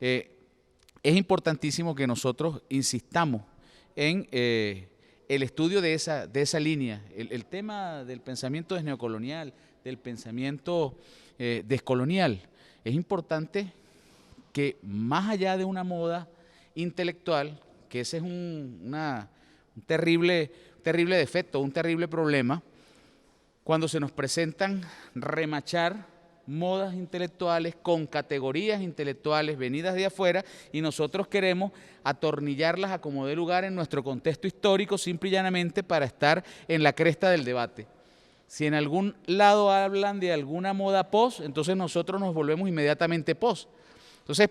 es importantísimo que nosotros insistamos en el estudio de esa línea. El tema del pensamiento neocolonial, del pensamiento descolonial, es importante que más allá de una moda intelectual, que ese es un terrible defecto, un terrible problema, cuando se nos presentan remachar modas intelectuales con categorías intelectuales venidas de afuera y nosotros queremos atornillarlas a como dé lugar en nuestro contexto histórico simple y llanamente para estar en la cresta del debate. Si en algún lado hablan de alguna moda post, entonces nosotros nos volvemos inmediatamente post. Entonces,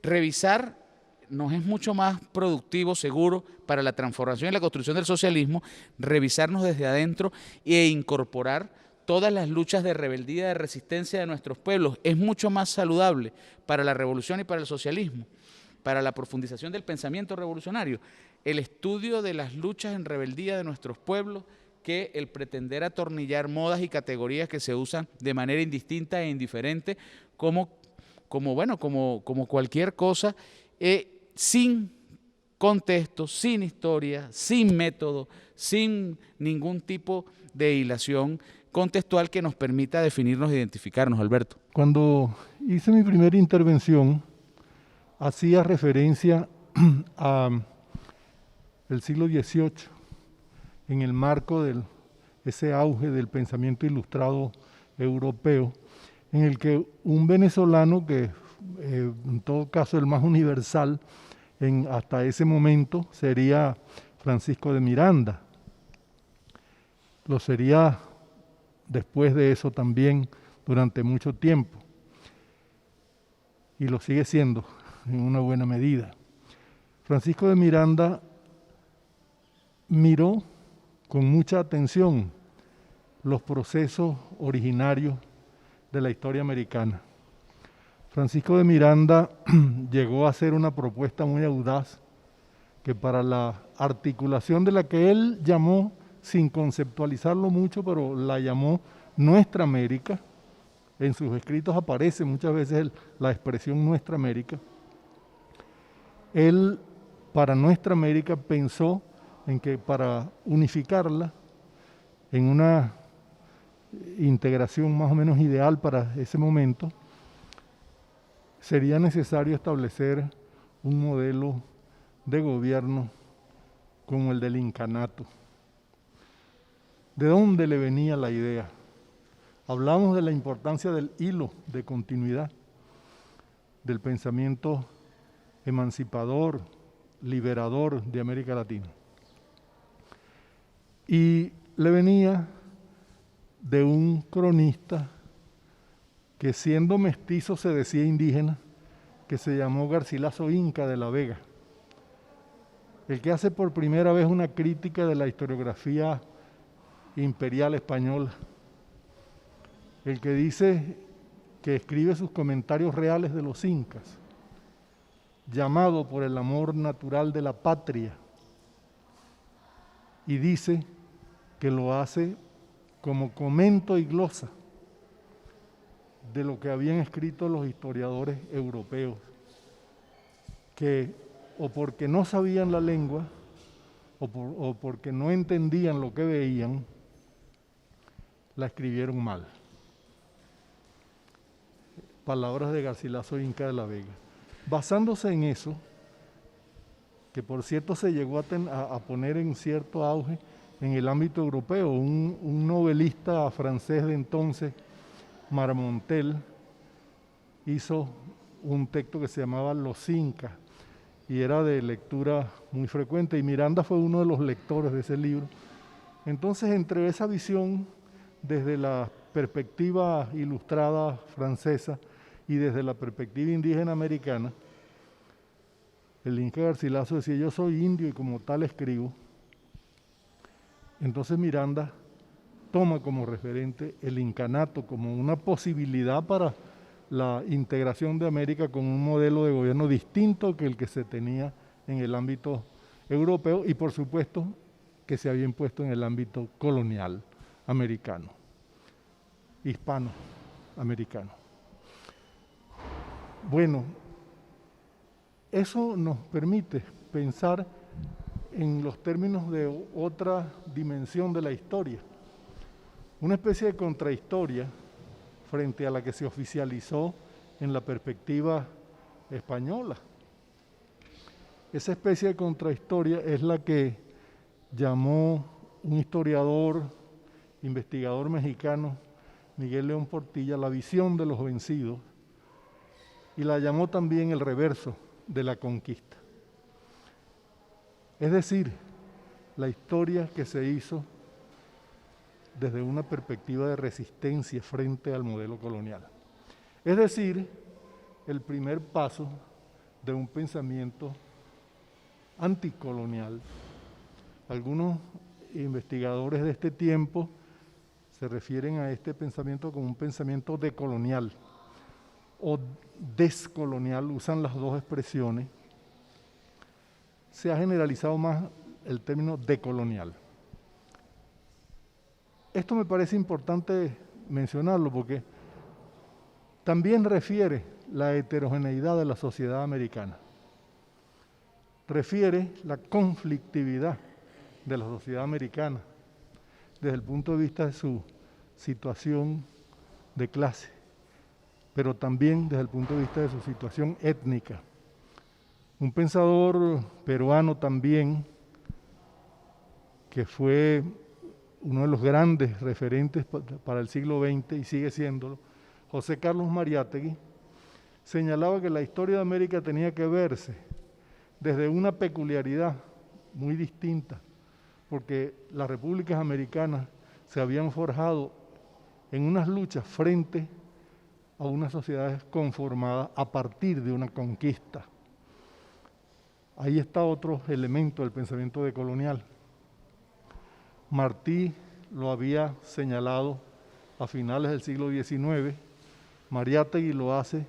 revisar nos es mucho más productivo, seguro, para la transformación y la construcción del socialismo, revisarnos desde adentro e incorporar todas las luchas de rebeldía, de resistencia de nuestros pueblos. Es mucho más saludable para la revolución y para el socialismo, para la profundización del pensamiento revolucionario, el estudio de las luchas en rebeldía de nuestros pueblos que el pretender atornillar modas y categorías que se usan de manera indistinta e indiferente como cualquier cosa, sin contexto, sin historia, sin método, sin ningún tipo de hilación contextual que nos permita definirnos e identificarnos, Alberto. Cuando hice mi primera intervención, hacía referencia al siglo XVIII, en el marco de ese auge del pensamiento ilustrado europeo, en el que un venezolano, que en todo caso el más universal hasta ese momento, sería Francisco de Miranda. Lo sería después de eso también durante mucho tiempo, y lo sigue siendo en una buena medida. Francisco de Miranda miró con mucha atención los procesos originarios de la historia americana. Francisco de Miranda llegó a hacer una propuesta muy audaz que para la articulación de la que él llamó, sin conceptualizarlo mucho, pero la llamó Nuestra América. En sus escritos aparece muchas veces la expresión Nuestra América. Él, para Nuestra América, pensó en que para unificarla en una integración más o menos ideal para ese momento, sería necesario establecer un modelo de gobierno como el del incanato. ¿De dónde le venía la idea? Hablamos de la importancia del hilo de continuidad, del pensamiento emancipador, liberador de América Latina. Y le venía de un cronista que, siendo mestizo, se decía indígena, que se llamó Garcilaso Inca de la Vega, el que hace por primera vez una crítica de la historiografía imperial española, el que dice que escribe sus comentarios reales de los incas, llamado por el amor natural de la patria, y dice que lo hace como comento y glosa de lo que habían escrito los historiadores europeos, que o porque no sabían la lengua o porque no entendían lo que veían, la escribieron mal. Palabras de Garcilaso Inca de la Vega. Basándose en eso, que por cierto se llegó a poner en cierto auge en el ámbito europeo, un novelista francés de entonces, Marmontel, hizo un texto que se llamaba Los Incas, y era de lectura muy frecuente, y Miranda fue uno de los lectores de ese libro. Entonces, entre esa visión desde la perspectiva ilustrada francesa y desde la perspectiva indígena americana, el Inca Garcilaso decía: yo soy indio y como tal escribo. Entonces Miranda toma como referente el incanato como una posibilidad para la integración de América con un modelo de gobierno distinto que el que se tenía en el ámbito europeo y por supuesto que se había impuesto en el ámbito colonial americano, hispanoamericano. Bueno, eso nos permite pensar en los términos de otra dimensión de la historia, una especie de contrahistoria frente a la que se oficializó en la perspectiva española. Esa especie de contrahistoria es la que llamó un historiador, investigador mexicano, Miguel León Portilla, la visión de los vencidos, y la llamó también el reverso de la conquista. Es decir, la historia que se hizo desde una perspectiva de resistencia frente al modelo colonial. Es decir, el primer paso de un pensamiento anticolonial. Algunos investigadores de este tiempo se refieren a este pensamiento como un pensamiento decolonial o descolonial, usan las dos expresiones. Se ha generalizado más el término decolonial. Esto me parece importante mencionarlo porque también refiere la heterogeneidad de la sociedad americana, refiere la conflictividad de la sociedad americana desde el punto de vista de su situación de clase, pero también desde el punto de vista de su situación étnica. Un pensador peruano también, que fue uno de los grandes referentes para el siglo XX y sigue siéndolo, José Carlos Mariátegui, señalaba que la historia de América tenía que verse desde una peculiaridad muy distinta, porque las repúblicas americanas se habían forjado en unas luchas frente a unas sociedades conformadas a partir de una conquista. Ahí está otro elemento del pensamiento decolonial. Martí lo había señalado a finales del siglo XIX, Mariátegui lo hace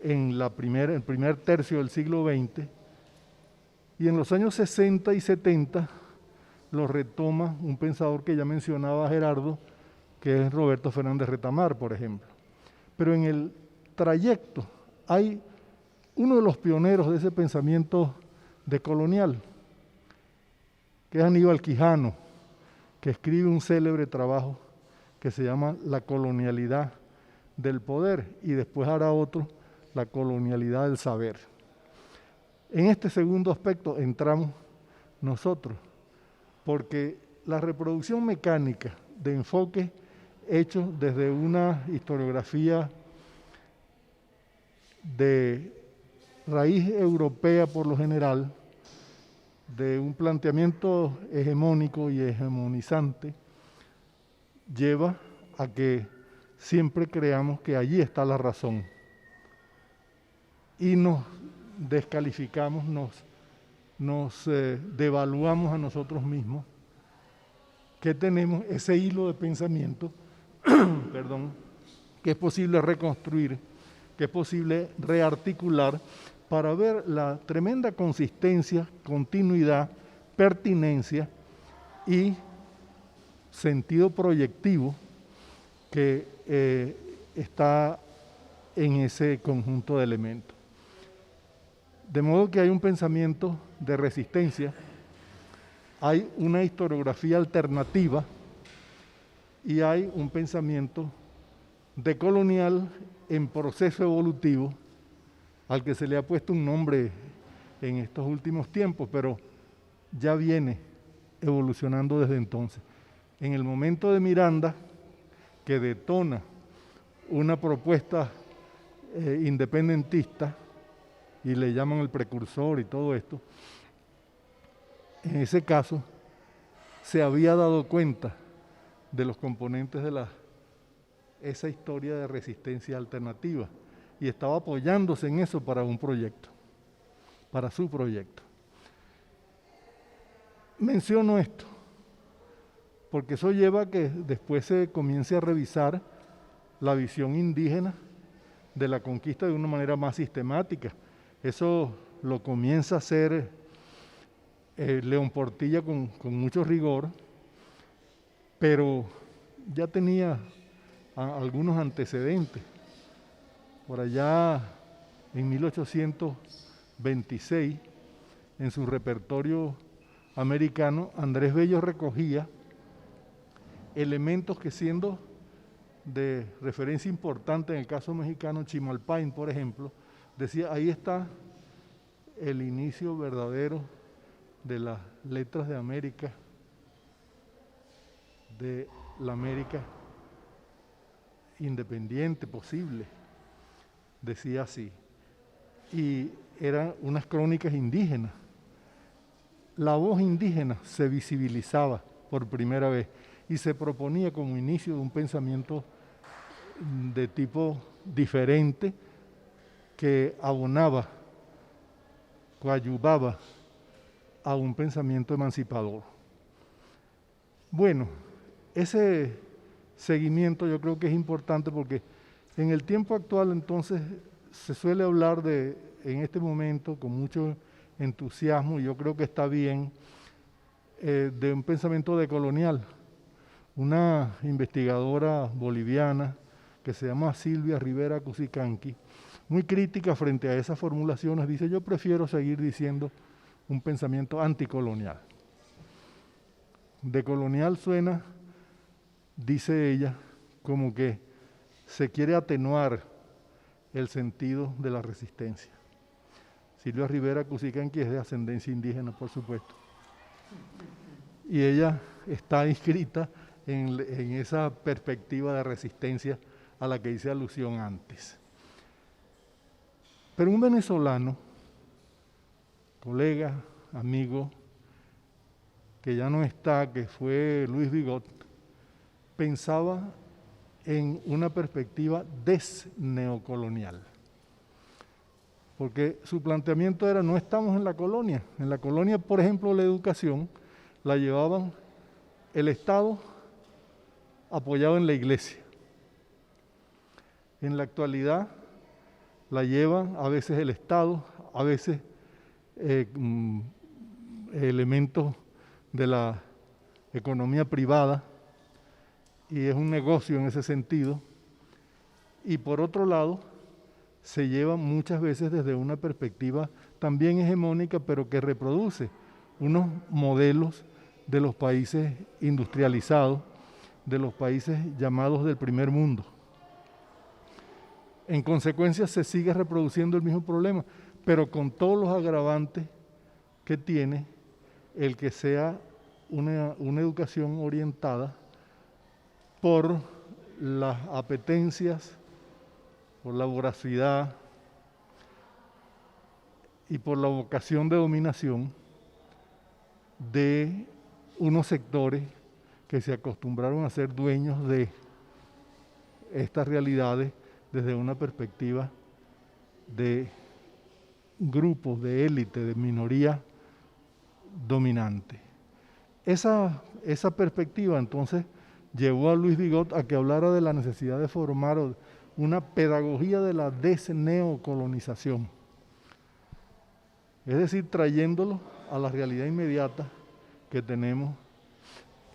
en el primer tercio del siglo XX, y en los años 60 y 70 lo retoma un pensador que ya mencionaba Gerardo, que es Roberto Fernández Retamar, por ejemplo. Pero en el trayecto hay uno de los pioneros de ese pensamiento decolonial, que es Aníbal Quijano, que escribe un célebre trabajo que se llama La colonialidad del poder, y después hará otro, La colonialidad del saber. En este segundo aspecto entramos nosotros, porque la reproducción mecánica de enfoques hechos desde una historiografía de raíz europea por lo general, de un planteamiento hegemónico y hegemonizante, lleva a que siempre creamos que allí está la razón y nos descalificamos, nos devaluamos a nosotros mismos, que tenemos ese hilo de pensamiento, perdón, que es posible reconstruir, que es posible rearticular para ver la tremenda consistencia, continuidad, pertinencia y sentido proyectivo que está en ese conjunto de elementos. De modo que hay un pensamiento de resistencia, hay una historiografía alternativa y hay un pensamiento decolonial en proceso evolutivo, al que se le ha puesto un nombre en estos últimos tiempos, pero ya viene evolucionando desde entonces. En el momento de Miranda, que detona una propuesta independentista, y le llaman el precursor y todo esto, en ese caso se había dado cuenta de los componentes de esa historia de resistencia alternativa y estaba apoyándose en eso para un proyecto, para su proyecto. Menciono esto porque eso lleva a que después se comience a revisar la visión indígena de la conquista de una manera más sistemática. Eso lo comienza a hacer León Portilla con mucho rigor, pero ya tenía algunos antecedentes. Por allá en 1810 26, en su repertorio americano, Andrés Bello recogía elementos que, siendo de referencia importante en el caso mexicano, Chimalpain, por ejemplo, decía, ahí está el inicio verdadero de las letras de América, de la América independiente posible, decía así. Y eran unas crónicas indígenas. La voz indígena se visibilizaba por primera vez y se proponía como inicio de un pensamiento de tipo diferente que abonaba, coadyuvaba a un pensamiento emancipador. Bueno, ese seguimiento yo creo que es importante porque en el tiempo actual entonces se suele hablar de, en este momento, con mucho entusiasmo, y yo creo que está bien, de un pensamiento decolonial. Una investigadora boliviana que se llama Silvia Rivera Cusicanqui, muy crítica frente a esas formulaciones, dice, yo prefiero seguir diciendo un pensamiento anticolonial. Decolonial suena, dice ella, como que se quiere atenuar el sentido de la resistencia. Silvia Rivera Cusicanqui es de ascendencia indígena, por supuesto. Y ella está inscrita en esa perspectiva de resistencia a la que hice alusión antes. Pero un venezolano, colega, amigo, que ya no está, que fue Luis Bigot, pensaba en una perspectiva desneocolonial. Porque su planteamiento era, no estamos en la colonia. En la colonia, por ejemplo, la educación la llevaban el Estado apoyado en la Iglesia. En la actualidad la llevan a veces el Estado, a veces elementos de la economía privada, y es un negocio en ese sentido. Y por otro lado, se lleva muchas veces desde una perspectiva también hegemónica, pero que reproduce unos modelos de los países industrializados, de los países llamados del primer mundo. En consecuencia, se sigue reproduciendo el mismo problema, pero con todos los agravantes que tiene el que sea una educación orientada por las apetencias, por la voracidad y por la vocación de dominación de unos sectores que se acostumbraron a ser dueños de estas realidades desde una perspectiva de grupos, de élite, de minoría dominante. Esa perspectiva entonces llevó a Luis Bigot a que hablara de la necesidad de formar una pedagogía de la desneocolonización. Es decir, trayéndolo a la realidad inmediata que tenemos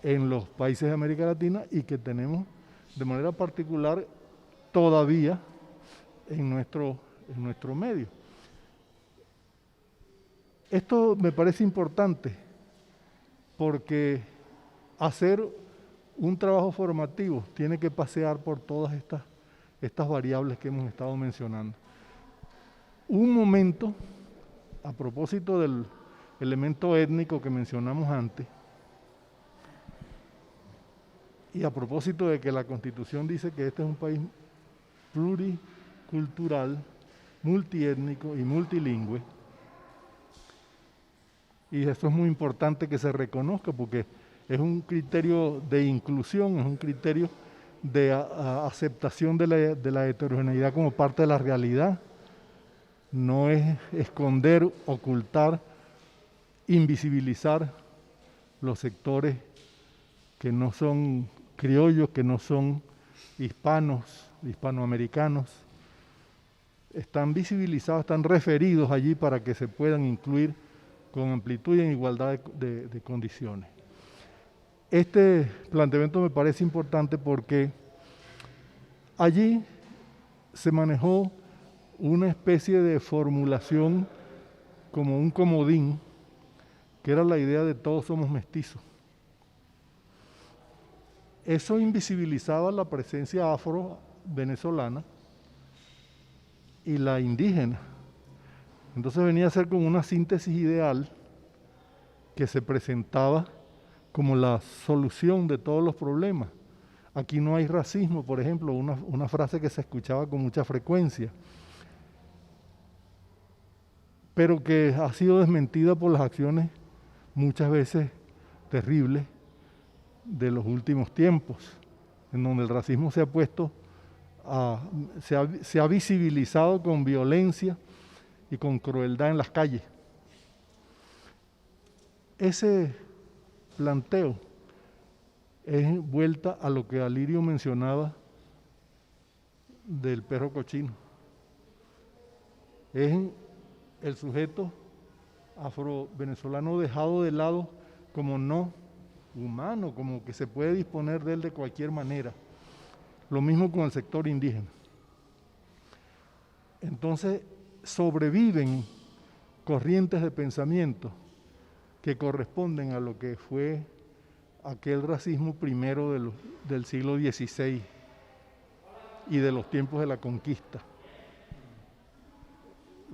en los países de América Latina y que tenemos de manera particular todavía en nuestro medio. Esto me parece importante porque hacer un trabajo formativo tiene que pasear por todas estas variables que hemos estado mencionando. Un momento, a propósito del elemento étnico que mencionamos antes, y a propósito de que la Constitución dice que este es un país pluricultural, multiétnico y multilingüe, y esto es muy importante que se reconozca porque es un criterio de inclusión, es un criterio de aceptación de la heterogeneidad como parte de la realidad. No es esconder, ocultar, invisibilizar los sectores que no son criollos, que no son hispanos, hispanoamericanos. Están visibilizados, están referidos allí para que se puedan incluir con amplitud y en igualdad de condiciones. Este planteamiento me parece importante porque allí se manejó una especie de formulación como un comodín, que era la idea de todos somos mestizos. Eso invisibilizaba la presencia afro-venezolana y la indígena. Entonces venía a ser como una síntesis ideal que se presentaba como la solución de todos los problemas. Aquí no hay racismo, por ejemplo, una frase que se escuchaba con mucha frecuencia, pero que ha sido desmentida por las acciones muchas veces terribles de los últimos tiempos, en donde el racismo se ha puesto, se ha visibilizado con violencia y con crueldad en las calles. Ese planteo es vuelta a lo que Alirio mencionaba del perro cochino. Es el sujeto afro-venezolano dejado de lado como no humano, como que se puede disponer de él de cualquier manera. Lo mismo con el sector indígena. Entonces sobreviven corrientes de pensamiento que corresponden a lo que fue aquel racismo primero del siglo XVI y de los tiempos de la conquista.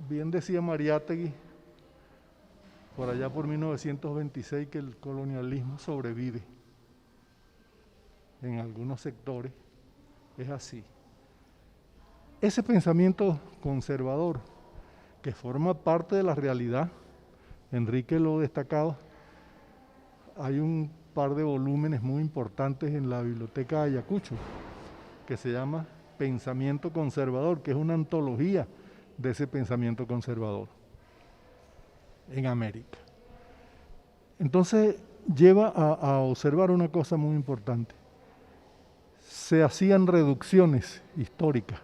Bien decía Mariátegui, por allá por 1926, que el colonialismo sobrevive. En algunos sectores es así. Ese pensamiento conservador, que forma parte de la realidad, Enrique lo destacaba, hay un par de volúmenes muy importantes en la biblioteca de Ayacucho, que se llama Pensamiento Conservador, que es una antología de ese pensamiento conservador en América. Entonces lleva a observar una cosa muy importante. Se hacían reducciones históricas,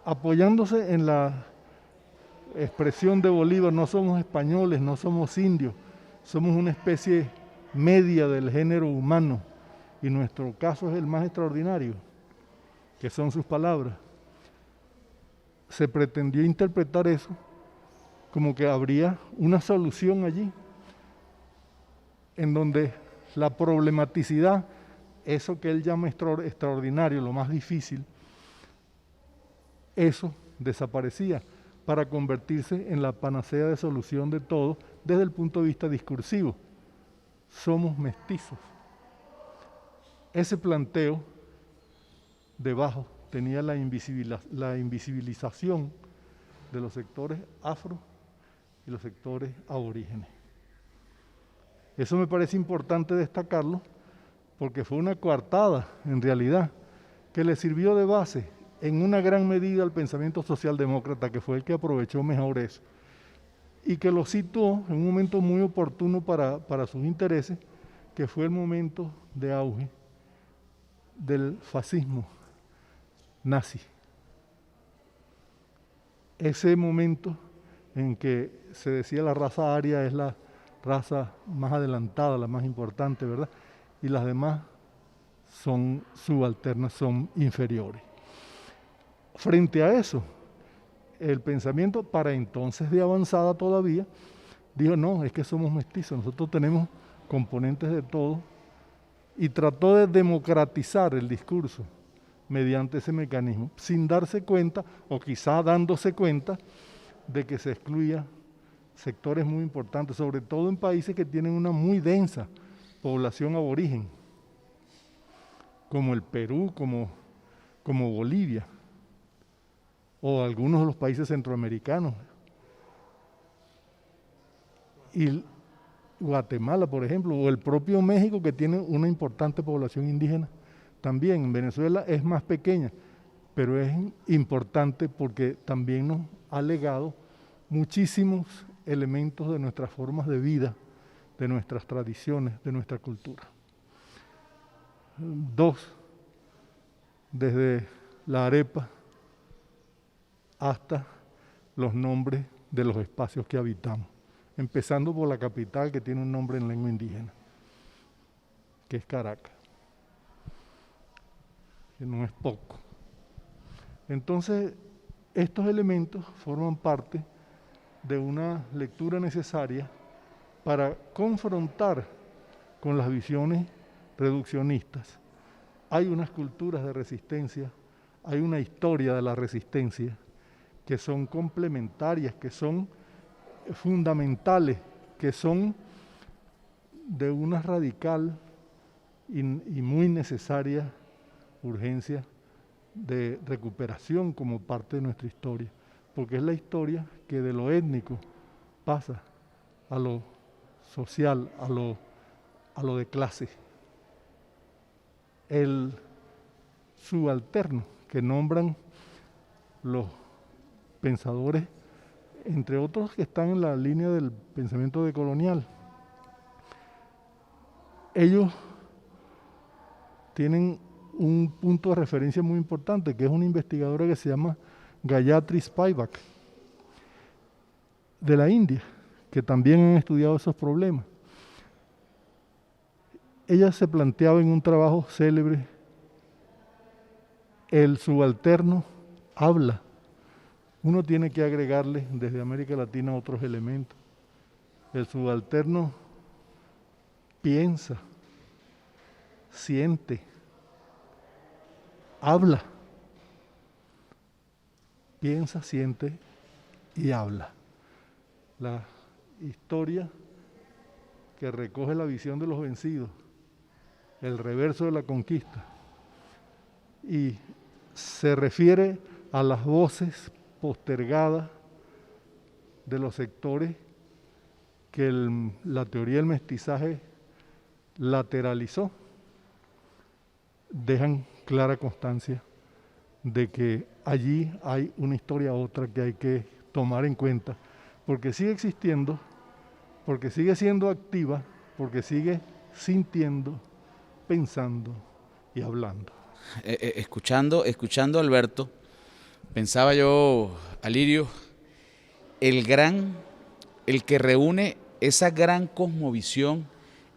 apoyándose en la expresión de Bolívar: no somos españoles, no somos indios, somos una especie media del género humano, y nuestro caso es el más extraordinario, que son sus palabras. Se pretendió interpretar eso como que habría una solución allí, en donde la problematicidad, eso que él llama extraordinario, lo más difícil, eso desaparecía para convertirse en la panacea de solución de todo desde el punto de vista discursivo. Somos mestizos. Ese planteo debajo tenía la invisibilización de los sectores afro y los sectores aborígenes. Eso me parece importante destacarlo, porque fue una coartada, en realidad, que le sirvió de base en una gran medida al pensamiento socialdemócrata, que fue el que aprovechó mejor eso, y que lo situó en un momento muy oportuno para sus intereses, que fue el momento de auge del fascismo nazi. Ese momento en que se decía la raza aria es la raza más adelantada, la más importante, ¿verdad? Y las demás son subalternas, son inferiores. Frente a eso, el pensamiento, para entonces de avanzada todavía, dijo: no, es que somos mestizos, nosotros tenemos componentes de todo, y trató de democratizar el discurso mediante ese mecanismo, sin darse cuenta, o quizá dándose cuenta, de que se excluía sectores muy importantes, sobre todo en países que tienen una muy densa población aborigen, como el Perú, como Bolivia, o algunos de los países centroamericanos, y Guatemala, por ejemplo, o el propio México, que tiene una importante población indígena también. En Venezuela es más pequeña, pero es importante porque también nos ha legado muchísimos elementos de nuestras formas de vida, de nuestras tradiciones, de nuestra cultura. Dos, desde la arepa hasta los nombres de los espacios que habitamos, empezando por la capital, que tiene un nombre en lengua indígena, que es Caracas, que no es poco. Entonces, estos elementos forman parte de una lectura necesaria para confrontar con las visiones reduccionistas. Hay unas culturas de resistencia, hay una historia de la resistencia que son complementarias, que son fundamentales, que son de una radical y muy necesaria urgencia de recuperación como parte de nuestra historia, porque es la historia que de lo étnico pasa a lo social, a lo de clase. El subalterno que nombran los pensadores, entre otros que están en la línea del pensamiento decolonial, ellos tienen un punto de referencia muy importante, que es una investigadora que se llama Gayatri Spivak, de la India, que también han estudiado esos problemas. Ella se planteaba en un trabajo célebre: el subalterno habla. Uno tiene que agregarle desde América Latina otros elementos. El subalterno piensa, siente, habla. Piensa, siente y habla. La historia que recoge la visión de los vencidos, el reverso de la conquista, y se refiere a las voces postergadas de los sectores que la teoría del mestizaje lateralizó, dejan clara constancia de que allí hay una historia otra que hay que tomar en cuenta, porque sigue existiendo, porque sigue siendo activa, porque sigue sintiendo, pensando y hablando. Escuchando a Alberto, pensaba yo, Alirio, el que reúne esa gran cosmovisión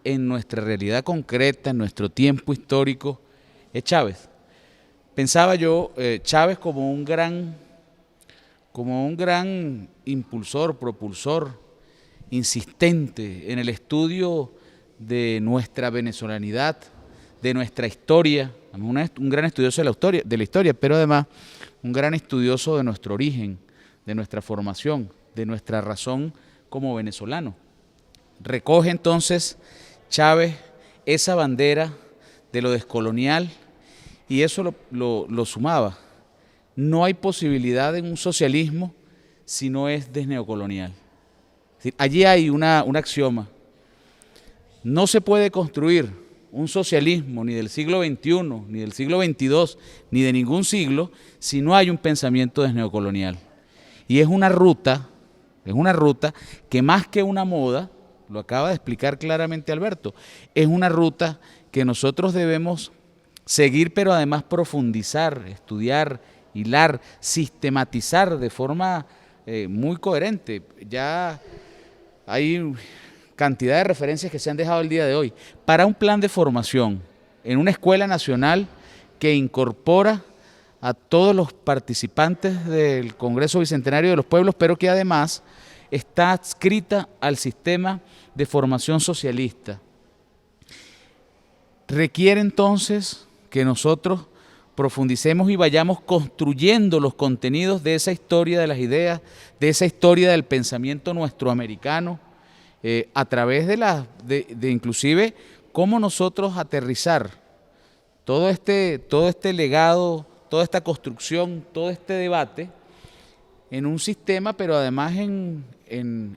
en nuestra realidad concreta, en nuestro tiempo histórico, es Chávez. Pensaba yo Chávez como un gran impulsor, propulsor, insistente en el estudio de nuestra venezolanidad, de nuestra historia, un gran estudioso de la historia, pero además un gran estudioso de nuestro origen, de nuestra formación, de nuestra razón como venezolano. Recoge entonces Chávez esa bandera de lo descolonial y eso lo sumaba. No hay posibilidad en un socialismo si no es desneocolonial. Es decir, allí hay un axioma. No se puede construir un socialismo ni del siglo XXI, ni del siglo XXII, ni de ningún siglo, si no hay un pensamiento desneocolonial. Y es una ruta que más que una moda, lo acaba de explicar claramente Alberto, es una ruta que nosotros debemos seguir, pero además profundizar, estudiar, hilar, sistematizar de forma muy coherente. Ya hay cantidad de referencias que se han dejado el día de hoy para un plan de formación en una escuela nacional que incorpora a todos los participantes del Congreso Bicentenario de los Pueblos, pero que además está adscrita al sistema de formación socialista. Requiere entonces que nosotros profundicemos y vayamos construyendo los contenidos de esa historia de las ideas, de esa historia del pensamiento nuestroamericano, a través de inclusive cómo nosotros aterrizar todo este legado, toda esta construcción, todo este debate en un sistema, pero además en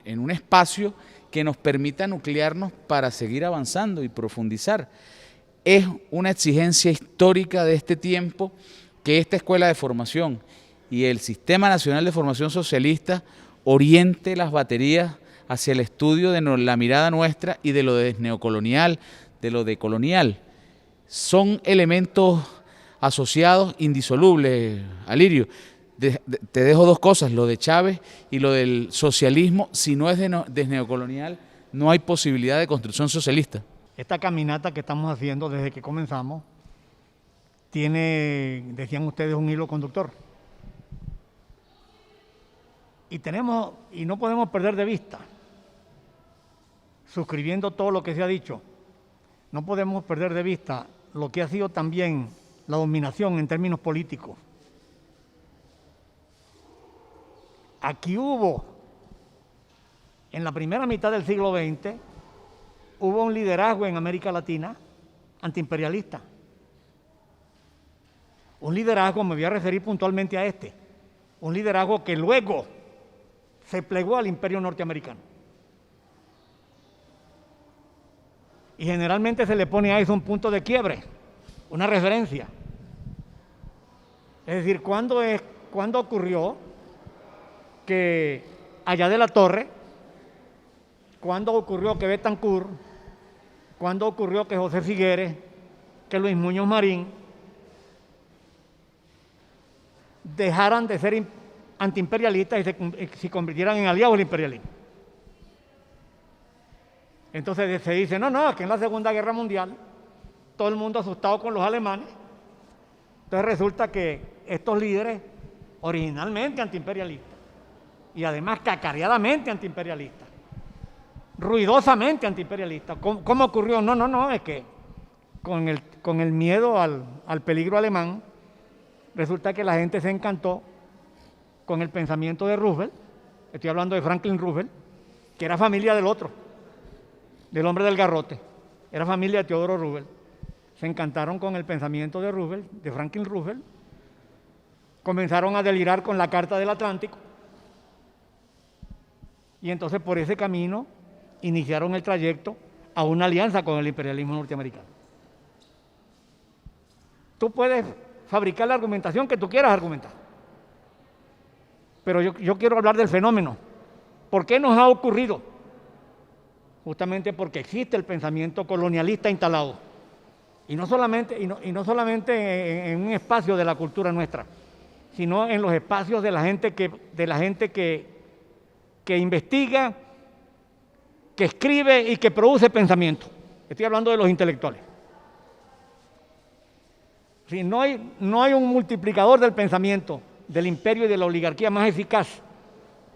un espacio que nos permita nuclearnos para seguir avanzando y profundizar. Es una exigencia histórica de este tiempo que esta escuela de formación y el Sistema Nacional de Formación Socialista oriente las baterías hacia el estudio de la mirada nuestra y de lo desneocolonial, de lo decolonial. Son elementos asociados indisolubles, Alirio. Te dejo dos cosas, lo de Chávez y lo del socialismo. Si no es desneocolonial, no hay posibilidad de construcción socialista. Esta caminata que estamos haciendo desde que comenzamos tiene, decían ustedes, un hilo conductor. y no podemos perder de vista, suscribiendo todo lo que se ha dicho, no podemos perder de vista lo que ha sido también la dominación en términos políticos. Aquí hubo, en la primera mitad del siglo XX, hubo un liderazgo en América Latina antiimperialista. Un liderazgo, me voy a referir puntualmente a este, un liderazgo que luego se plegó al imperio norteamericano. Y generalmente se le pone a eso un punto de quiebre, una referencia. Es decir, ¿cuándo ocurrió que Allá de la Torre, cuándo ocurrió que Betancourt, cuándo ocurrió que José Figueres, que Luis Muñoz Marín dejaran de ser antiimperialistas y se convirtieran en aliados del imperialismo? Entonces se dice, no, que en la Segunda Guerra Mundial todo el mundo asustado con los alemanes. Entonces resulta que estos líderes, originalmente antiimperialistas, y además cacareadamente antiimperialistas, ruidosamente antiimperialistas. ¿Cómo ocurrió? No, es que con el miedo al peligro alemán, resulta que la gente se encantó con el pensamiento de Roosevelt. Estoy hablando de Franklin Roosevelt, que era familia del otro, del hombre del garrote, era familia de Teodoro Roosevelt. Se encantaron con el pensamiento de Roosevelt, de Franklin Roosevelt, comenzaron a delirar con la Carta del Atlántico, y entonces por ese camino iniciaron el trayecto a una alianza con el imperialismo norteamericano. Tú puedes fabricar la argumentación que tú quieras argumentar, pero yo quiero hablar del fenómeno. ¿Por qué nos ha ocurrido? Justamente porque existe el pensamiento colonialista instalado, y no solamente en un espacio de la cultura nuestra, sino en los espacios de la gente que investiga, que escribe y que produce pensamiento. Estoy hablando de los intelectuales. Si no hay un multiplicador del pensamiento del imperio y de la oligarquía más eficaz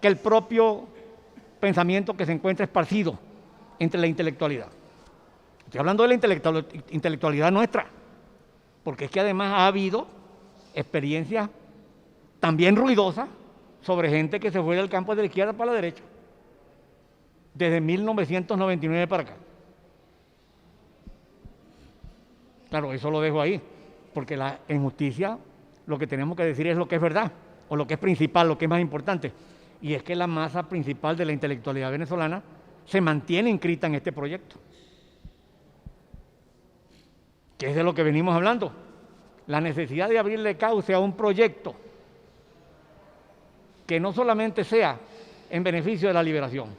que el propio pensamiento que se encuentra esparcido entre la intelectualidad. Estoy hablando de la intelectualidad nuestra, porque es que además ha habido experiencias también ruidosas sobre gente que se fue del campo de la izquierda para la derecha, desde 1999 para acá. Claro, eso lo dejo ahí, porque en justicia lo que tenemos que decir es lo que es verdad, o lo que es principal, lo que es más importante, y es que la masa principal de la intelectualidad venezolana se mantiene inscrita en este proyecto, que es de lo que venimos hablando, la necesidad de abrirle cauce a un proyecto que no solamente sea en beneficio de la liberación,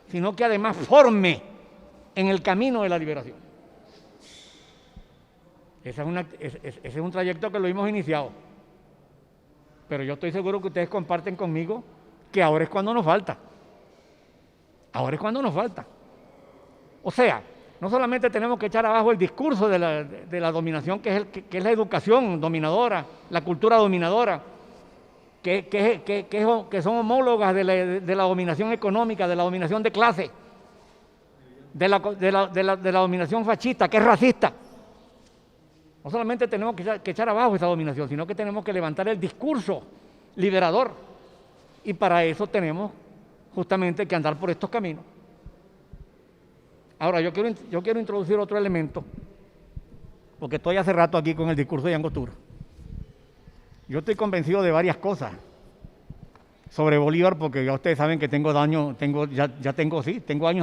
sino que además forme en el camino de la liberación. Ese es un trayecto que lo hemos iniciado, pero yo estoy seguro que ustedes comparten conmigo que ahora es cuando nos falta. Ahora es cuando nos falta. O sea, no solamente tenemos que echar abajo el discurso de la dominación, que es la educación dominadora, la cultura dominadora, que son homólogas de la dominación económica, de la dominación de clase, de la dominación fascista, que es racista. No solamente tenemos que echar abajo esa dominación, sino que tenemos que levantar el discurso liberador. Y para eso tenemos justamente que andar por estos caminos. Ahora, yo quiero introducir otro elemento, porque estoy hace rato aquí con el discurso de Angostura. Yo estoy convencido de varias cosas sobre Bolívar, porque ya ustedes saben que tengo años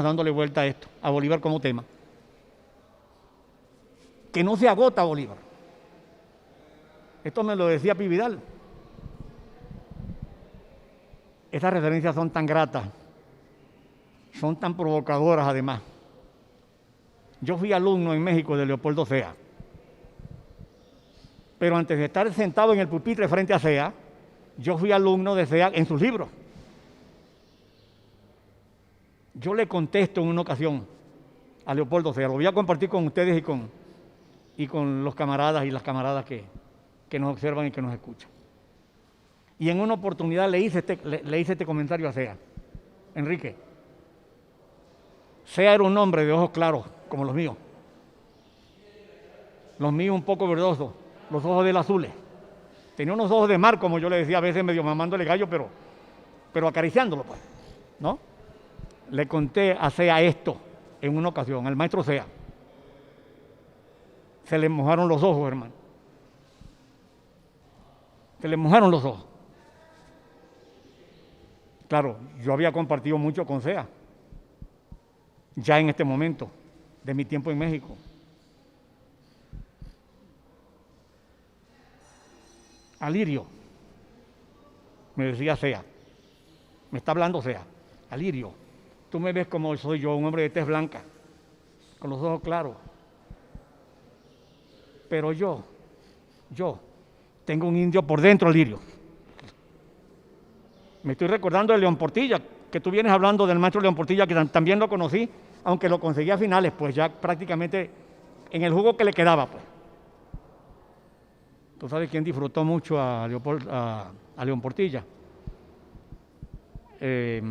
dándole vuelta a esto, a Bolívar como tema. Que no se agota Bolívar. Esto me lo decía Pi Vidal. Estas referencias son tan gratas, son tan provocadoras además. Yo fui alumno en México de Leopoldo Sea, pero antes de estar sentado en el pupitre frente a Sea, yo fui alumno de Sea en sus libros. Yo le contesto en una ocasión a Leopoldo Sea, lo voy a compartir con ustedes y con los camaradas y las camaradas que nos observan y que nos escuchan. Y en una oportunidad le hice este comentario a Sea. Enrique, Sea era un hombre de ojos claros, como los míos. Los míos un poco verdosos, los ojos de él azules. Tenía unos ojos de mar, como yo le decía, a veces medio mamándole gallo, pero acariciándolo, pues, ¿no? Le conté a Sea esto en una ocasión, al maestro Sea. Se le mojaron los ojos, hermano. Se le mojaron los ojos. Claro, yo había compartido mucho con Sea, ya en este momento, de mi tiempo en México. Alirio, me decía Sea, me está hablando Sea, Alirio, tú me ves como soy yo, un hombre de tez blanca, con los ojos claros, pero yo tengo un indio por dentro, Alirio. Me estoy recordando de León Portilla, que tú vienes hablando del maestro León Portilla, que también lo conocí, aunque lo conseguí a finales, pues ya prácticamente en el jugo que le quedaba, pues. ¿Tú sabes quién disfrutó mucho a León Portilla? El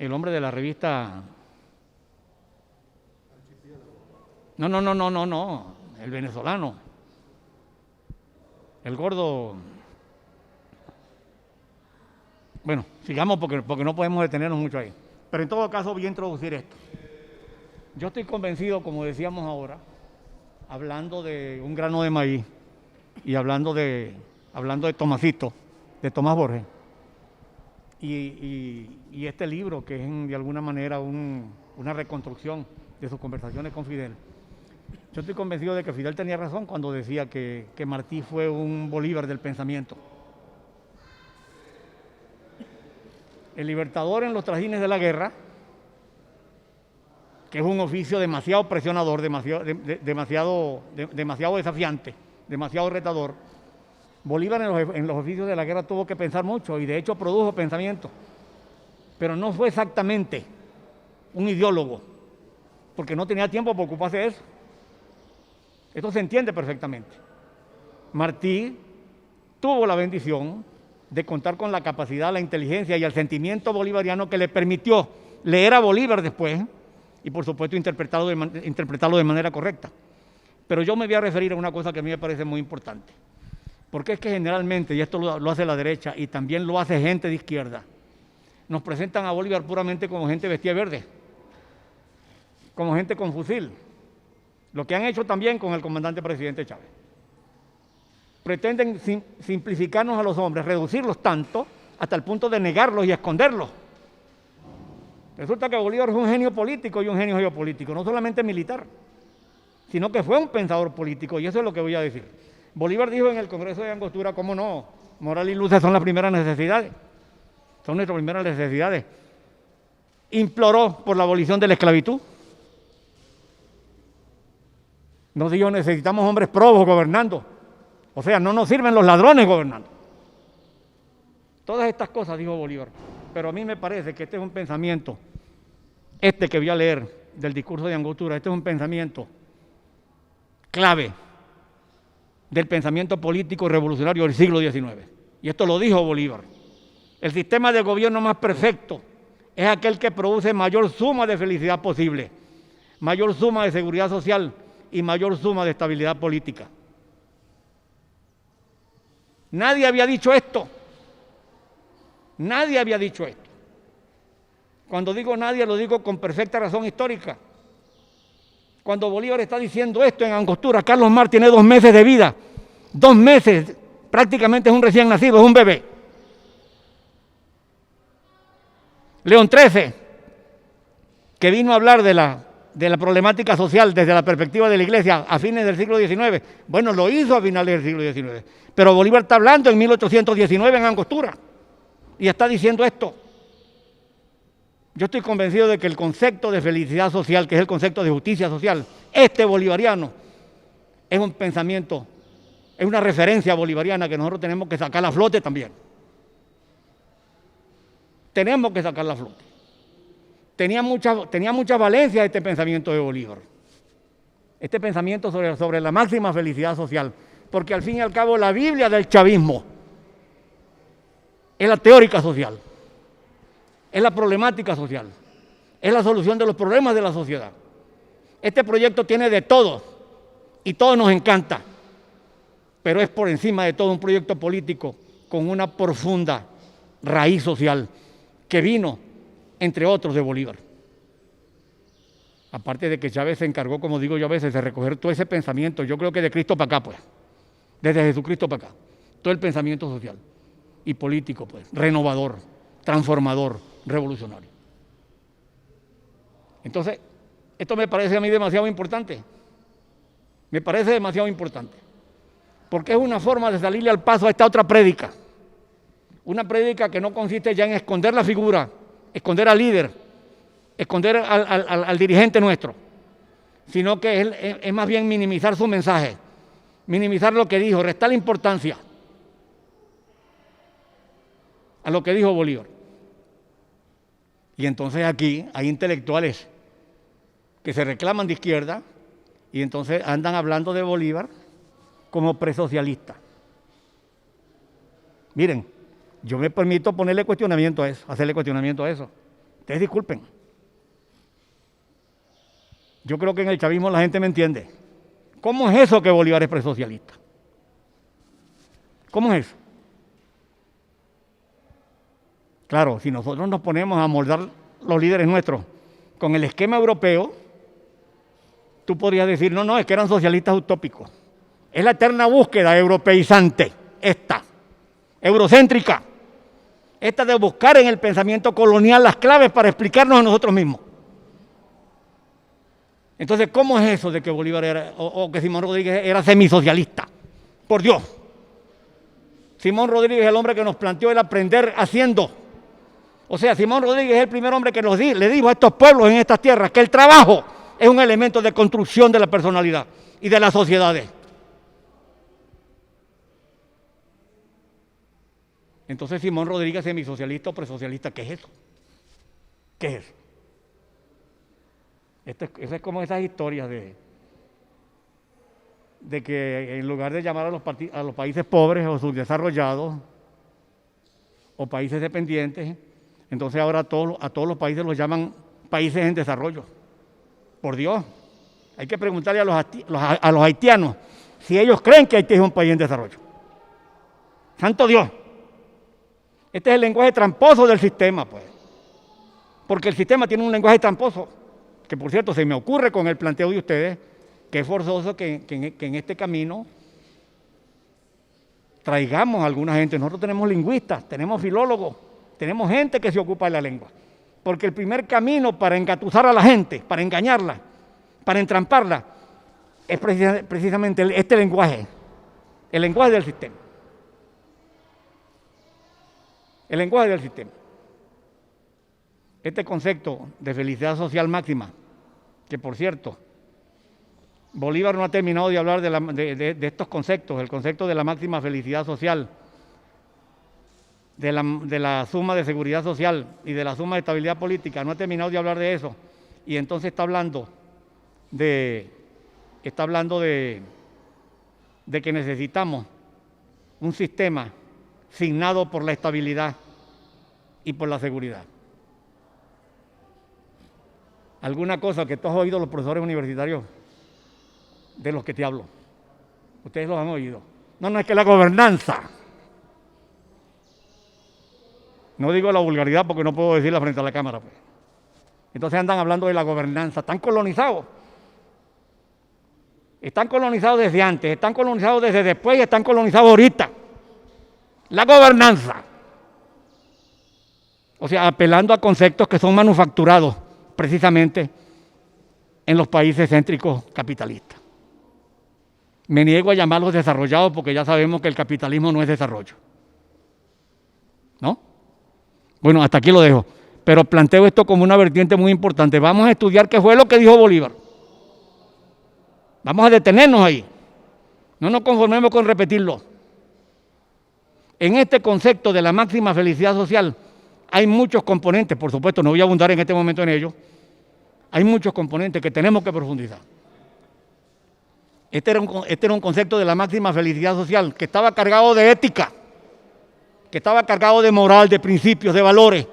hombre de la revista... No, el venezolano. El gordo... Bueno, sigamos porque no podemos detenernos mucho ahí. Pero en todo caso voy a introducir esto. Yo estoy convencido, como decíamos ahora, hablando de un grano de maíz y hablando de Tomasito, de Tomás Borges, y este libro que es de alguna manera una reconstrucción de sus conversaciones con Fidel. Yo estoy convencido de que Fidel tenía razón cuando decía que Martí fue un Bolívar del pensamiento. El libertador en los trajines de la guerra, que es un oficio demasiado presionador, demasiado desafiante, demasiado retador. Bolívar en los oficios de la guerra tuvo que pensar mucho y de hecho produjo pensamiento, pero no fue exactamente un ideólogo, porque no tenía tiempo para ocuparse de eso. Esto se entiende perfectamente. Martí tuvo la bendición de contar con la capacidad, la inteligencia y el sentimiento bolivariano que le permitió leer a Bolívar después y por supuesto interpretarlo de manera correcta. Pero yo me voy a referir a una cosa que a mí me parece muy importante, porque es que generalmente, y esto lo hace la derecha y también lo hace gente de izquierda, nos presentan a Bolívar puramente como gente vestida verde, como gente con fusil, lo que han hecho también con el comandante presidente Chávez. Pretenden simplificarnos a los hombres, reducirlos tanto hasta el punto de negarlos y esconderlos. Resulta que Bolívar es un genio político y un genio geopolítico, no solamente militar, sino que fue un pensador político, y eso es lo que voy a decir. Bolívar dijo en el Congreso de Angostura, cómo no, moral y luces son las primeras necesidades, son nuestras primeras necesidades. Imploró por la abolición de la esclavitud. Nos dijo, necesitamos hombres probos gobernando. O sea, no nos sirven los ladrones gobernando. Todas estas cosas dijo Bolívar. Pero a mí me parece que este es un pensamiento, este que voy a leer del discurso de Angostura, este es un pensamiento clave del pensamiento político revolucionario del siglo XIX. Y esto lo dijo Bolívar. El sistema de gobierno más perfecto es aquel que produce mayor suma de felicidad posible, mayor suma de seguridad social y mayor suma de estabilidad política. Nadie había dicho esto. Nadie había dicho esto. Cuando digo nadie, lo digo con perfecta razón histórica. Cuando Bolívar está diciendo esto en Angostura, Carlos Marx tiene 2 meses de vida. 2 meses, prácticamente es un recién nacido, es un bebé. León XIII, que vino a hablar de la problemática social desde la perspectiva de la Iglesia a fines del siglo XIX, bueno, lo hizo a finales del siglo XIX, pero Bolívar está hablando en 1819 en Angostura y está diciendo esto. Yo estoy convencido de que el concepto de felicidad social, que es el concepto de justicia social, este bolivariano, es un pensamiento, es una referencia bolivariana que nosotros tenemos que sacar a flote también. Tenemos que sacarla a flote. Tenía mucha valencia este pensamiento de Bolívar. Este pensamiento sobre la máxima felicidad social. porque al fin y al cabo la Biblia del chavismo es la teórica social, es la problemática social, es la solución de los problemas de la sociedad. Este proyecto tiene de todo y todo nos encanta, pero es por encima de todo un proyecto político con una profunda raíz social que vino, entre otros, de Bolívar. Aparte de que Chávez se encargó, como digo yo a veces, de recoger todo ese pensamiento, yo creo que de Cristo para acá, pues, desde Jesucristo para acá, todo el pensamiento social y político, pues, renovador, transformador, revolucionario. Entonces, esto me parece a mí demasiado importante, me parece demasiado importante, porque es una forma de salirle al paso a esta otra prédica, una prédica que no consiste ya en esconder la figura, esconder al líder, esconder al dirigente nuestro, sino que es más bien minimizar su mensaje, minimizar lo que dijo, restar importancia a lo que dijo Bolívar. Y entonces aquí hay intelectuales que se reclaman de izquierda y entonces andan hablando de Bolívar como presocialista. Miren, yo me permito ponerle cuestionamiento a eso, hacerle cuestionamiento a eso. Ustedes disculpen. Yo creo que en el chavismo la gente me entiende. ¿Cómo es eso que Bolívar es presocialista? ¿Cómo es eso? Claro, si nosotros nos ponemos a moldar los líderes nuestros con el esquema europeo, tú podrías decir, no, es que eran socialistas utópicos. Es la eterna búsqueda europeizante, esta, eurocéntrica, esta de buscar en el pensamiento colonial las claves para explicarnos a nosotros mismos. Entonces, ¿cómo es eso de que Bolívar era, o que Simón Rodríguez era semisocialista? Por Dios. Simón Rodríguez es el hombre que nos planteó el aprender haciendo. O sea, Simón Rodríguez es el primer hombre que le dijo a estos pueblos en estas tierras que el trabajo es un elemento de construcción de la personalidad y de las sociedades. Entonces, Simón Rodríguez, semisocialista o presocialista, ¿qué es eso? ¿Qué es eso? Eso es como esas historias de que en lugar de llamar a los países pobres o subdesarrollados o países dependientes, entonces ahora a todos los países los llaman países en desarrollo. Por Dios, hay que preguntarle a los haitianos si ellos creen que Haití es un país en desarrollo. ¡Santo Dios! Este es el lenguaje tramposo del sistema, pues. Porque el sistema tiene un lenguaje tramposo, que por cierto se me ocurre con el planteo de ustedes, que es forzoso que en este camino traigamos a alguna gente. Nosotros tenemos lingüistas, tenemos filólogos, tenemos gente que se ocupa de la lengua. Porque el primer camino para engatusar a la gente, para engañarla, para entramparla, es precisamente este lenguaje, el lenguaje del sistema. El lenguaje del sistema. Este concepto de felicidad social máxima, que por cierto, Bolívar no ha terminado de hablar de estos conceptos, el concepto de la máxima felicidad social, de la suma de seguridad social y de la suma de estabilidad política, no ha terminado de hablar de eso, y entonces está hablando de que necesitamos un sistema signado por la estabilidad y por la seguridad. Alguna cosa que tú has oído los profesores universitarios de los que te hablo. Ustedes los han oído. No, es que la gobernanza. No digo la vulgaridad porque no puedo decirla frente a la cámara, pues. Entonces andan hablando de la gobernanza. Están colonizados. Están colonizados desde antes, están colonizados desde después y están colonizados ahorita. La gobernanza. O sea, apelando a conceptos que son manufacturados precisamente en los países céntricos capitalistas. Me niego a llamarlos desarrollados porque ya sabemos que el capitalismo no es desarrollo. ¿No? Bueno, hasta aquí lo dejo. Pero planteo esto como una vertiente muy importante. Vamos a estudiar qué fue lo que dijo Bolívar. Vamos a detenernos ahí. No nos conformemos con repetirlo. En este concepto de la máxima felicidad social hay muchos componentes, por supuesto, no voy a abundar en este momento en ello. Hay muchos componentes que tenemos que profundizar. Este era un concepto de la máxima felicidad social, que estaba cargado de ética, que estaba cargado de moral, de principios, de valores.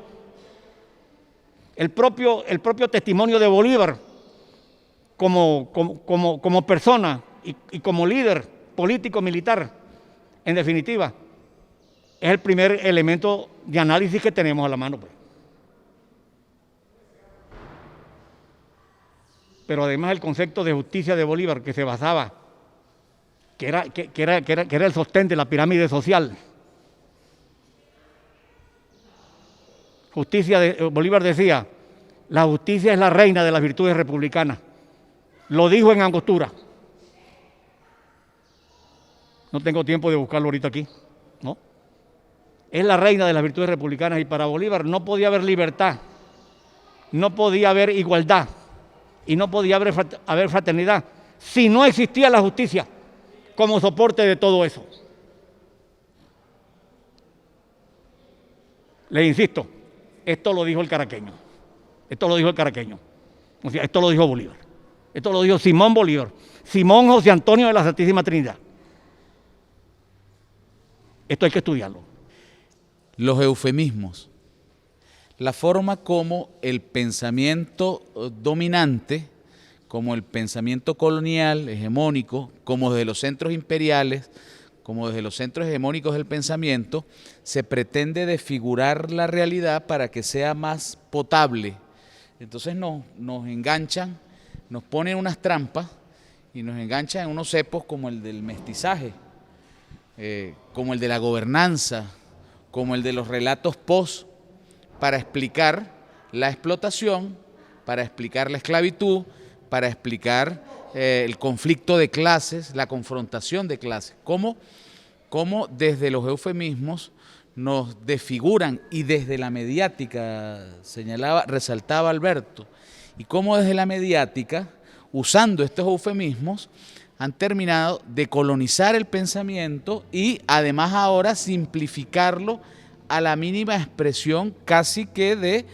El propio testimonio de Bolívar como persona y como líder político militar, en definitiva, es el primer elemento de análisis que tenemos a la mano, pues. Pero además el concepto de justicia de Bolívar, que se basaba, que era el sostén de la pirámide social. Bolívar decía, la justicia es la reina de las virtudes republicanas. Lo dijo en Angostura. No tengo tiempo de buscarlo ahorita aquí, ¿no? Es la reina de las virtudes republicanas y para Bolívar no podía haber libertad, no podía haber igualdad y no podía haber fraternidad si no existía la justicia como soporte de todo eso. Les insisto, esto lo dijo el caraqueño, o sea, esto lo dijo Bolívar, esto lo dijo Simón Bolívar, Simón José Antonio de la Santísima Trinidad. Esto hay que estudiarlo. Los eufemismos, la forma como el pensamiento dominante, como el pensamiento colonial, hegemónico, como desde los centros imperiales, como desde los centros hegemónicos del pensamiento, se pretende desfigurar la realidad para que sea más potable. Entonces nos enganchan, nos ponen unas trampas y nos enganchan en unos cepos como el del mestizaje, como el de la gobernanza, como el de los relatos post, para explicar la explotación, para explicar la esclavitud, para explicar el conflicto de clases, la confrontación de clases, cómo desde los eufemismos nos desfiguran y desde la mediática, resaltaba Alberto, y cómo desde la mediática, usando estos eufemismos, han terminado de colonizar el pensamiento y además ahora simplificarlo a la mínima expresión casi que de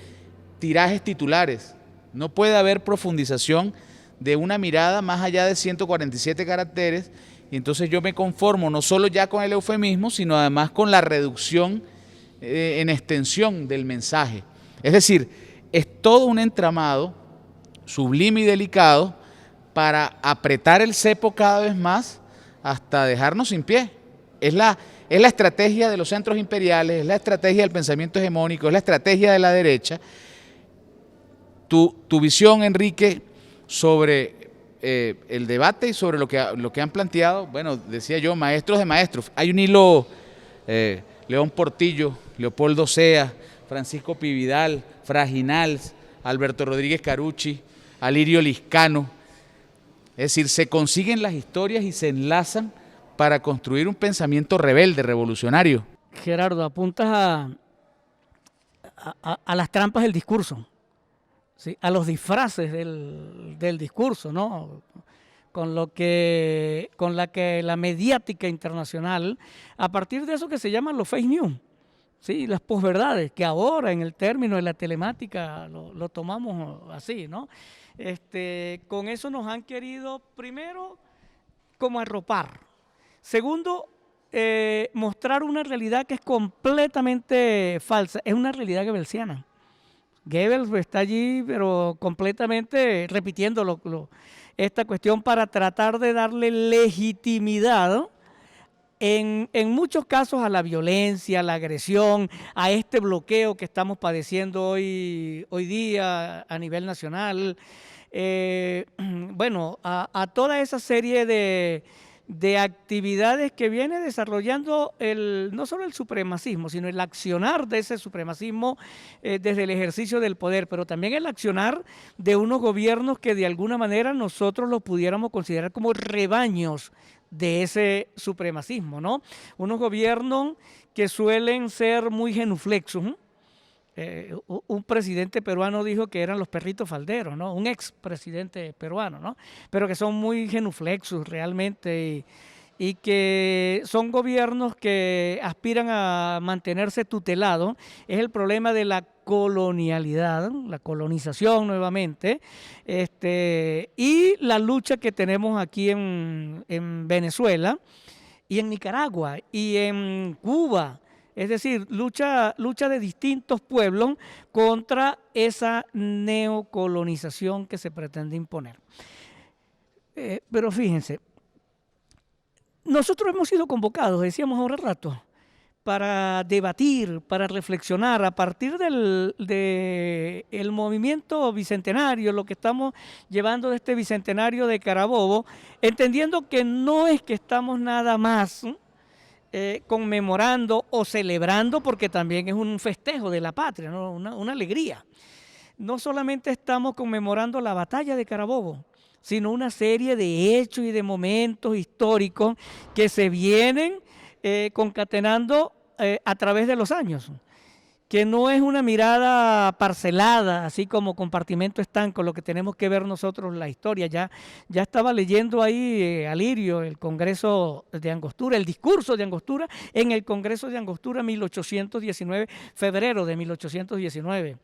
tirajes titulares. No puede haber profundización de una mirada más allá de 147 caracteres y entonces yo me conformo no solo ya con el eufemismo, sino además con la reducción en extensión del mensaje. Es decir, es todo un entramado sublime y delicado para apretar el cepo cada vez más hasta dejarnos sin pie. Es la estrategia de los centros imperiales, es la estrategia del pensamiento hegemónico, es la estrategia de la derecha. Tu visión, Enrique, sobre el debate y sobre lo que han planteado, bueno, decía yo, maestros de maestros. Hay un hilo, León Portillo, Leopoldo Sea, Francisco Pividal, Fraginals, Alberto Rodríguez Carucci, Alirio Liscano. Es decir, se consiguen las historias y se enlazan para construir un pensamiento rebelde, revolucionario. Gerardo, apuntas a las trampas del discurso, ¿sí? A los disfraces del discurso, ¿no? Con la que la mediática internacional, a partir de eso que se llaman los fake news, ¿sí? Las posverdades, que ahora en el término de la telemática lo tomamos así, ¿no? Con eso nos han querido, primero, como arropar. Segundo, mostrar una realidad que es completamente falsa. Es una realidad goebbelsiana. Goebbels está allí, pero completamente repitiendo esta cuestión para tratar de darle legitimidad en muchos casos a la violencia, a la agresión, a este bloqueo que estamos padeciendo hoy día a nivel nacional. Bueno, a toda esa serie de actividades que viene desarrollando no solo el supremacismo, sino el accionar de ese supremacismo desde el ejercicio del poder, pero también el accionar de unos gobiernos que de alguna manera nosotros los pudiéramos considerar como rebaños de ese supremacismo, ¿no? Unos gobiernos que suelen ser muy genuflexos, ¿no? Un presidente peruano dijo que eran los perritos falderos, ¿no? Un expresidente peruano, ¿no? Pero que son muy genuflexos realmente y que son gobiernos que aspiran a mantenerse tutelados. Es el problema de la colonialidad, la colonización nuevamente, y la lucha que tenemos aquí en Venezuela y en Nicaragua y en Cuba. Es decir, lucha de distintos pueblos contra esa neocolonización que se pretende imponer. Pero fíjense, nosotros hemos sido convocados, decíamos ahora rato, para debatir, para reflexionar a partir del movimiento bicentenario, lo que estamos llevando de este bicentenario de Carabobo, entendiendo que no es que estamos nada más conmemorando o celebrando, porque también es un festejo de la patria, ¿no? Una alegría. No solamente estamos conmemorando la batalla de Carabobo, sino una serie de hechos y de momentos históricos que se vienen concatenando a través de los años, que no es una mirada parcelada, así como compartimento estanco, lo que tenemos que ver nosotros la historia. Ya estaba leyendo ahí Alirio, el Congreso de Angostura, el discurso de Angostura en el Congreso de Angostura 1819, febrero de 1819.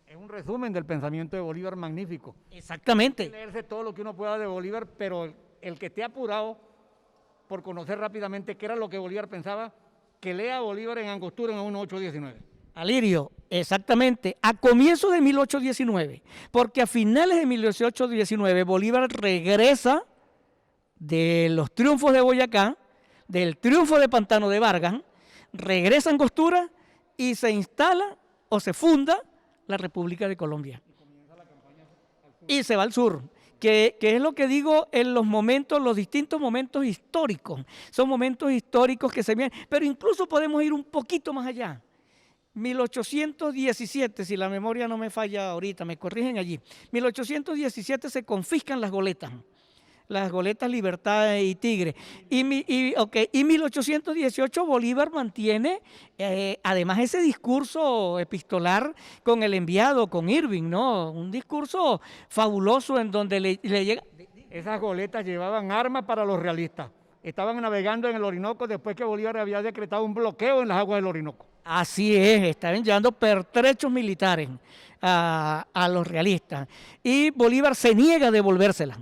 Es un resumen del pensamiento de Bolívar magnífico. Exactamente. Hay que leerse todo lo que uno pueda de Bolívar, pero el que esté apurado por conocer rápidamente qué era lo que Bolívar pensaba, que lea a Bolívar en Angostura en 1819. Alirio, exactamente, a comienzos de 1819, porque a finales de 1819 Bolívar regresa de los triunfos de Boyacá, del triunfo de Pantano de Vargas, regresa a Angostura y se instala o se funda la República de Colombia. Y se va al sur. Que es lo que digo en los momentos, los distintos momentos históricos. Son momentos históricos que se vienen, pero incluso podemos ir un poquito más allá. 1817, si la memoria no me falla ahorita, me corrigen allí. 1817 se confiscan las goletas Libertad y Tigre. Y 1818 Bolívar mantiene además ese discurso epistolar con el enviado, con Irving, ¿no? Un discurso fabuloso en donde le llega... Esas goletas llevaban armas para los realistas. Estaban navegando en el Orinoco después que Bolívar había decretado un bloqueo en las aguas del Orinoco. Así es, estaban llevando pertrechos militares a los realistas. Y Bolívar se niega a devolvérselas.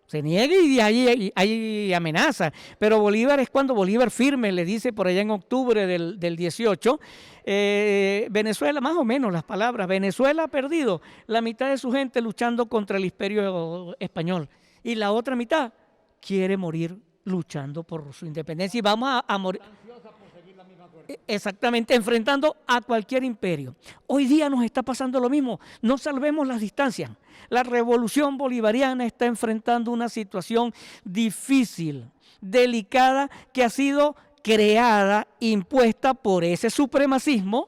Se niega y hay amenaza, pero Bolívar es cuando Bolívar firme, le dice por allá en octubre del 18, Venezuela, más o menos las palabras, Venezuela ha perdido la mitad de su gente luchando contra el imperio español y la otra mitad quiere morir luchando por su independencia y vamos a morir. Exactamente, enfrentando a cualquier imperio. Hoy día nos está pasando lo mismo, no salvemos las distancias. La revolución bolivariana está enfrentando una situación difícil, delicada, que ha sido creada, impuesta por ese supremacismo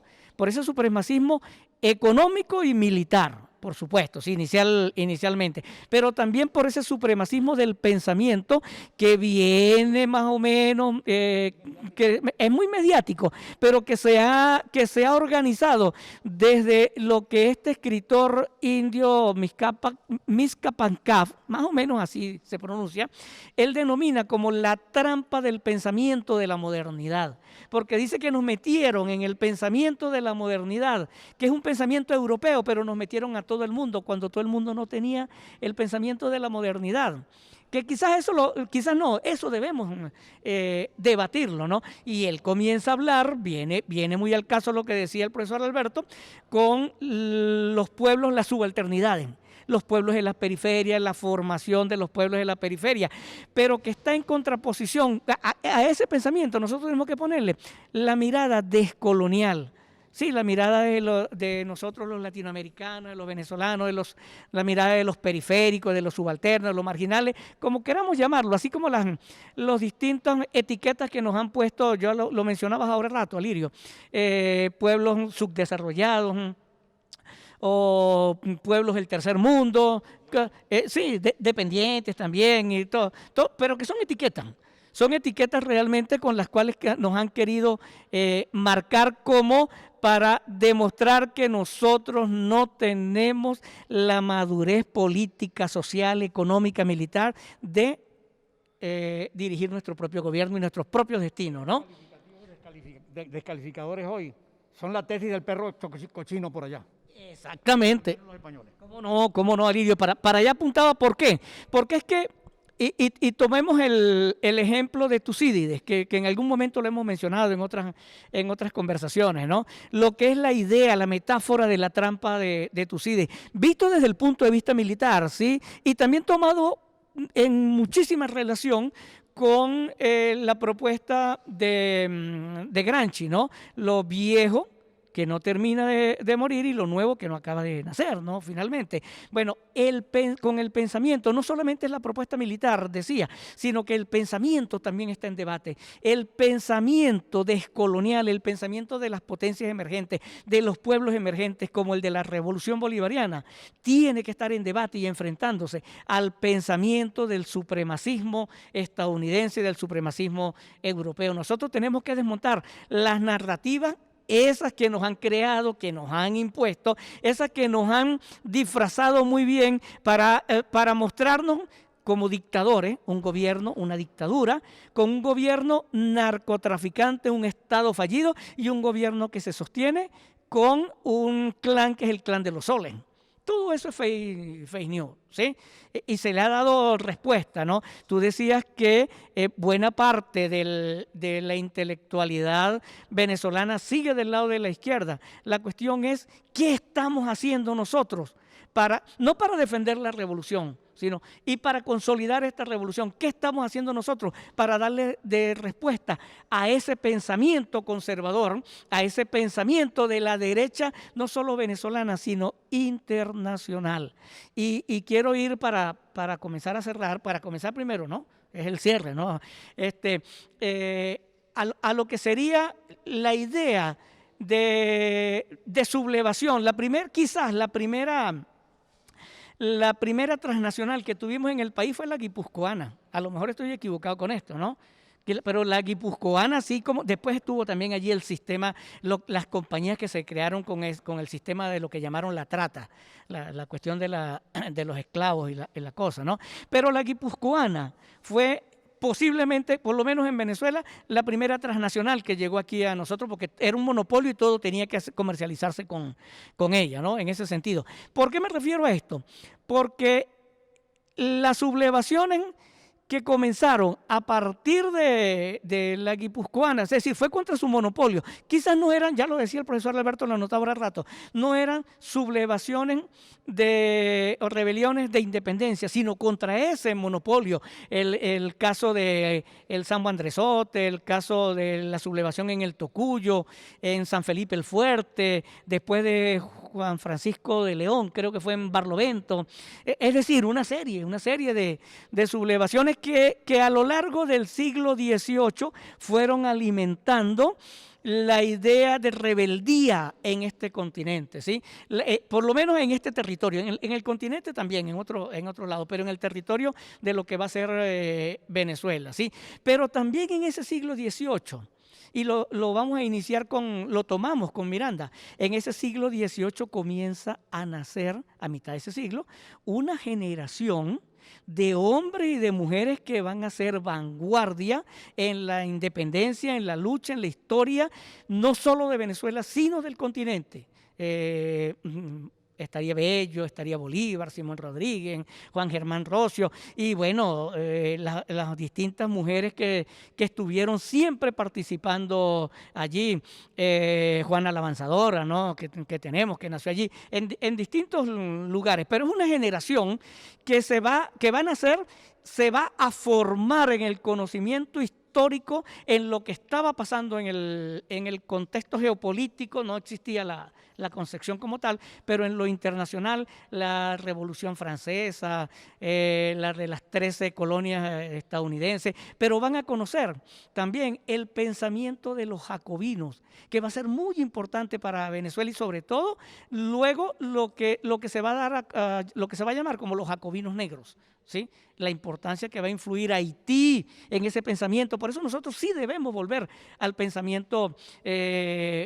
económico y militar. Por supuesto, sí, inicialmente, pero también por ese supremacismo del pensamiento que viene más o menos, que es muy mediático, pero que se ha organizado desde lo que este escritor indio Miskapankaf, más o menos así se pronuncia, él denomina como la trampa del pensamiento de la modernidad, porque dice que nos metieron en el pensamiento de la modernidad, que es un pensamiento europeo, pero nos metieron a todo el mundo cuando todo el mundo no tenía el pensamiento de la modernidad. Que quizás eso debemos debatirlo, ¿no? Y él comienza a hablar, viene muy al caso lo que decía el profesor Alberto, con los pueblos, las subalternidades. Los pueblos de las periferias, la formación de los pueblos de la periferia, pero que está en contraposición a ese pensamiento. Nosotros tenemos que ponerle la mirada descolonial. Sí, la mirada de nosotros los latinoamericanos, de los venezolanos, la mirada de los periféricos, de los subalternos, de los marginales, como queramos llamarlo, así como las distintas etiquetas que nos han puesto, yo lo mencionabas ahora rato, Alirio, pueblos subdesarrollados, o pueblos del tercer mundo, sí, dependientes también, y todo, pero que son etiquetas realmente con las cuales nos han querido marcar como para demostrar que nosotros no tenemos la madurez política, social, económica, militar de dirigir nuestro propio gobierno y nuestros propios destinos, ¿no? Descalificadores hoy son la tesis del perro cochino por allá. Exactamente. Los españoles. Cómo no, Alirio? Para allá apuntaba, ¿por qué? Porque es que, y tomemos el ejemplo de Tucídides, que en algún momento lo hemos mencionado en otras conversaciones, ¿no? Lo que es la idea, la metáfora de la trampa de Tucídides, visto desde el punto de vista militar, ¿sí? Y también tomado en muchísima relación con la propuesta de Gramsci, ¿no? Lo viejo que no termina de morir y lo nuevo que no acaba de nacer, ¿no? Finalmente. Bueno, con el pensamiento, no solamente es la propuesta militar, decía, sino que el pensamiento también está en debate. El pensamiento descolonial, el pensamiento de las potencias emergentes, de los pueblos emergentes, como el de la Revolución Bolivariana, tiene que estar en debate y enfrentándose al pensamiento del supremacismo estadounidense, del supremacismo europeo. Nosotros tenemos que desmontar las narrativas, esas que nos han creado, que nos han impuesto, esas que nos han disfrazado muy bien para mostrarnos como dictadores, un gobierno, una dictadura, con un gobierno narcotraficante, un Estado fallido y un gobierno que se sostiene con un clan que es el clan de los soles. Todo eso es fake news, ¿sí? Y se le ha dado respuesta, ¿no? Tú decías que buena parte de la intelectualidad venezolana sigue del lado de la izquierda. La cuestión es, ¿qué estamos haciendo nosotros? No para defender la revolución, sino y para consolidar esta revolución. ¿Qué estamos haciendo nosotros para darle de respuesta a ese pensamiento conservador, a ese pensamiento de la derecha, no solo venezolana, sino internacional? Y quiero ir para comenzar a cerrar, para comenzar primero, ¿no? Es el cierre, ¿no? A lo que sería la idea de sublevación, quizás la primera transnacional que tuvimos en el país fue la guipuzcoana. A lo mejor estoy equivocado con esto, ¿no? Pero la guipuzcoana, así como después estuvo también allí el sistema, las compañías que se crearon con el sistema de lo que llamaron la trata, la cuestión de los esclavos y la cosa, ¿no? Pero la guipuzcoana fue posiblemente, por lo menos en Venezuela, la primera transnacional que llegó aquí a nosotros, porque era un monopolio y todo tenía que comercializarse con ella, ¿no? En ese sentido. ¿Por qué me refiero a esto? Porque las sublevaciones que comenzaron a partir de la guipuzcoana, es decir, fue contra su monopolio. Quizás no eran, ya lo decía el profesor Alberto, lo anotaba ahora rato, no eran sublevaciones o rebeliones de independencia, sino contra ese monopolio. El caso de el Sambo Andresote, el caso de la sublevación en el Tocuyo, en San Felipe el Fuerte, después de Juan Francisco de León, creo que fue en Barlovento. Es decir, una serie de sublevaciones que a lo largo del siglo XVIII fueron alimentando la idea de rebeldía en este continente, ¿sí? Por lo menos en este territorio, en el continente también, en otro lado, pero en el territorio de lo que va a ser Venezuela, ¿sí? Pero también en ese siglo XVIII, y lo vamos a iniciar lo tomamos con Miranda, en ese siglo XVIII comienza a nacer, a mitad de ese siglo, una generación de hombres y de mujeres que van a ser vanguardia en la independencia, en la lucha, en la historia, no solo de Venezuela, sino del continente. Estaría Bello, estaría Bolívar, Simón Rodríguez, Juan Germán Rocio y bueno, las distintas mujeres que estuvieron siempre participando allí, Juana la Avanzadora, ¿no? que tenemos, que nació allí, en distintos lugares, pero es una generación que va a nacer, se va a formar en el conocimiento histórico, en lo que estaba pasando en el contexto geopolítico. No existía la concepción como tal, pero en lo internacional, la Revolución Francesa, la de las 13 colonias estadounidenses, pero van a conocer también el pensamiento de los jacobinos, que va a ser muy importante para Venezuela y sobre todo luego lo que se va a dar lo que se va a llamar como los jacobinos negros, ¿sí? La importancia que va a influir Haití en ese pensamiento. Por eso nosotros sí debemos volver al pensamiento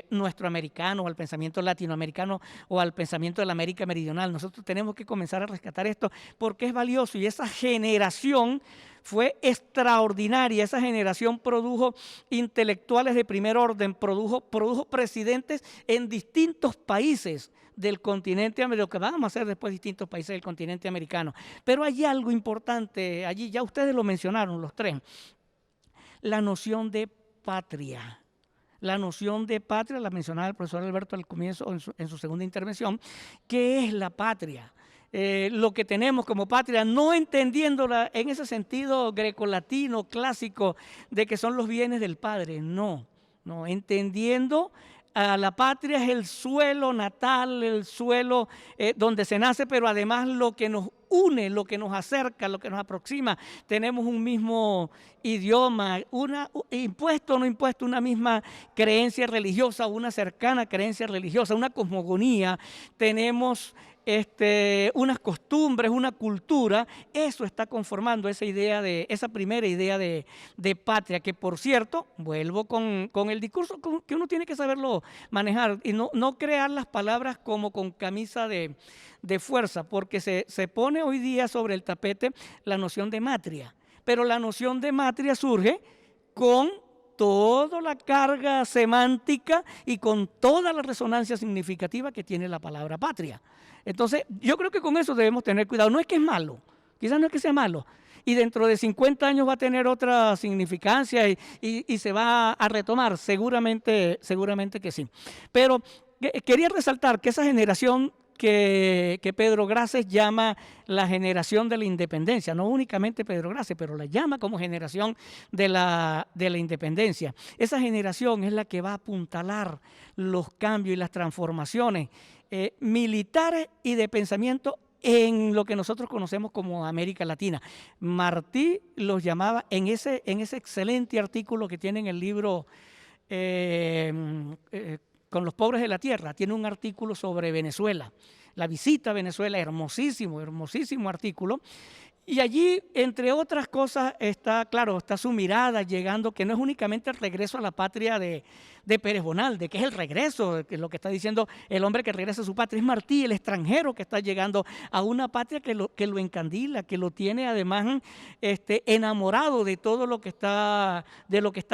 nuestroamericano, al pensamiento latinoamericano o al pensamiento de la América Meridional. Nosotros tenemos que comenzar a rescatar esto porque es valioso y esa generación fue extraordinaria. Esa generación produjo intelectuales de primer orden, produjo presidentes en distintos países del continente americano, lo que vamos a hacer después distintos países del continente americano. Pero hay algo importante allí, ya ustedes lo mencionaron los tres, la noción de patria. La noción de patria la mencionaba el profesor Alberto al comienzo, en su segunda intervención. ¿Qué es la patria? Lo que tenemos como patria, no entendiéndola en ese sentido grecolatino, clásico, de que son los bienes del padre, no, entendiendo a la patria es el suelo natal, el suelo donde se nace, pero además lo que nos une, lo que nos acerca, lo que nos aproxima. Tenemos un mismo idioma, impuesto o no impuesto, una misma creencia religiosa, una cercana creencia religiosa, una cosmogonía. Tenemos unas costumbres, una cultura. Eso está conformando esa primera idea de patria, que por cierto, vuelvo con el discurso que uno tiene que saberlo manejar y no crear las palabras como con camisa de fuerza, porque se pone hoy día sobre el tapete la noción de matria, pero la noción de matria surge con toda la carga semántica y con toda la resonancia significativa que tiene la palabra patria. Entonces, yo creo que con eso debemos tener cuidado. No es que es malo, quizás no es que sea malo, y dentro de 50 años va a tener otra significancia y se va a retomar, seguramente que sí. Pero quería resaltar que esa generación que Pedro Graces llama la generación de la independencia, no únicamente Pedro Graces, pero la llama como generación de la independencia. Esa generación es la que va a apuntalar los cambios y las transformaciones militares y de pensamiento en lo que nosotros conocemos como América Latina. Martí los llamaba en ese excelente artículo que tiene en el libro Con los pobres de la tierra, tiene un artículo sobre Venezuela, la visita a Venezuela, hermosísimo artículo. Y allí, entre otras cosas, está su mirada llegando, que no es únicamente el regreso a la patria de Pérez Bonalde, que es el regreso, que es lo que está diciendo el hombre que regresa a su patria, es Martí, el extranjero que está llegando a una patria que lo encandila, que lo tiene además enamorado de todo lo que está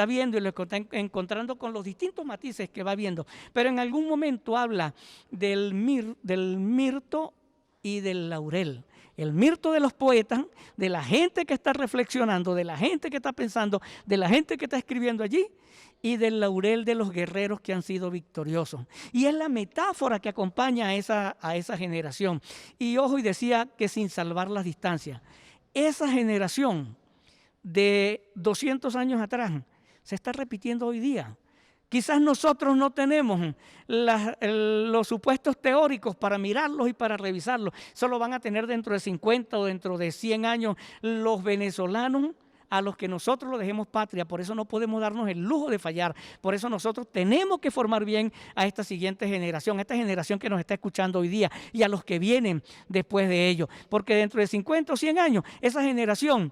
viendo y lo que está encontrando con los distintos matices que va viendo. Pero en algún momento habla del mirto y del laurel. El mirto de los poetas, de la gente que está reflexionando, de la gente que está pensando, de la gente que está escribiendo allí, y del laurel de los guerreros que han sido victoriosos. Y es la metáfora que acompaña a esa generación. Y ojo, y decía que sin salvar las distancias, esa generación de 200 años atrás se está repitiendo hoy día. Quizás nosotros no tenemos los supuestos teóricos para mirarlos y para revisarlos. Eso lo van a tener dentro de 50 o dentro de 100 años los venezolanos a los que nosotros lo dejemos patria. Por eso no podemos darnos el lujo de fallar. Por eso nosotros tenemos que formar bien a esta siguiente generación, a esta generación que nos está escuchando hoy día y a los que vienen después de ellos. Porque dentro de 50 o 100 años, esta generación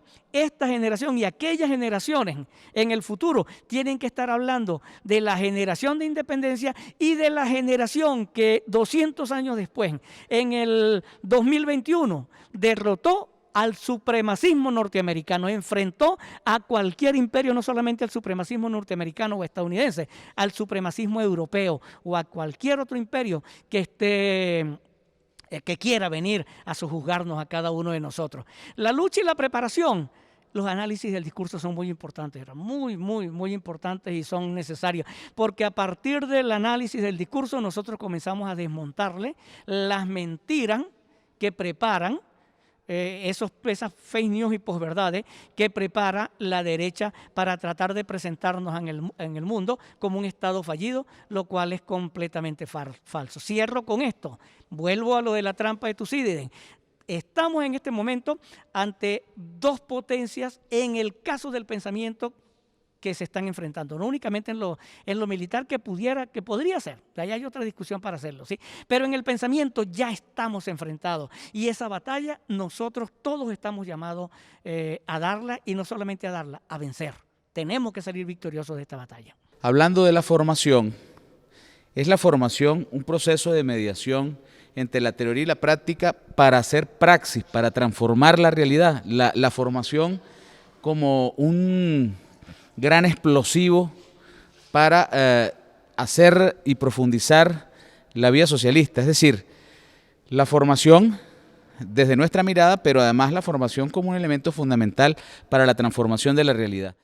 y aquellas generaciones en el futuro tienen que estar hablando de la generación de independencia y de la generación que 200 años después, en el 2021, derrotó al supremacismo norteamericano, enfrentó a cualquier imperio, no solamente al supremacismo norteamericano o estadounidense, al supremacismo europeo o a cualquier otro imperio que quiera venir a sojuzgarnos a cada uno de nosotros. La lucha y la preparación, los análisis del discurso son muy importantes, muy importantes y son necesarios, porque a partir del análisis del discurso nosotros comenzamos a desmontarle las mentiras que preparan esas fake news y posverdades que prepara la derecha para tratar de presentarnos en el mundo como un Estado fallido, lo cual es completamente falso. Cierro con esto, vuelvo a lo de la trampa de Tucídides. Estamos en este momento ante dos potencias en el caso del pensamiento que se están enfrentando, no únicamente en lo militar que podría ser, ahí hay otra discusión para hacerlo, ¿sí? Pero en el pensamiento ya estamos enfrentados y esa batalla nosotros todos estamos llamados a darla y no solamente a darla, a vencer. Tenemos que salir victoriosos de esta batalla. Hablando de la formación, es la formación un proceso de mediación entre la teoría y la práctica para hacer praxis, para transformar la realidad. La formación como un gran explosivo para hacer y profundizar la vía socialista, es decir, la formación desde nuestra mirada, pero además la formación como un elemento fundamental para la transformación de la realidad.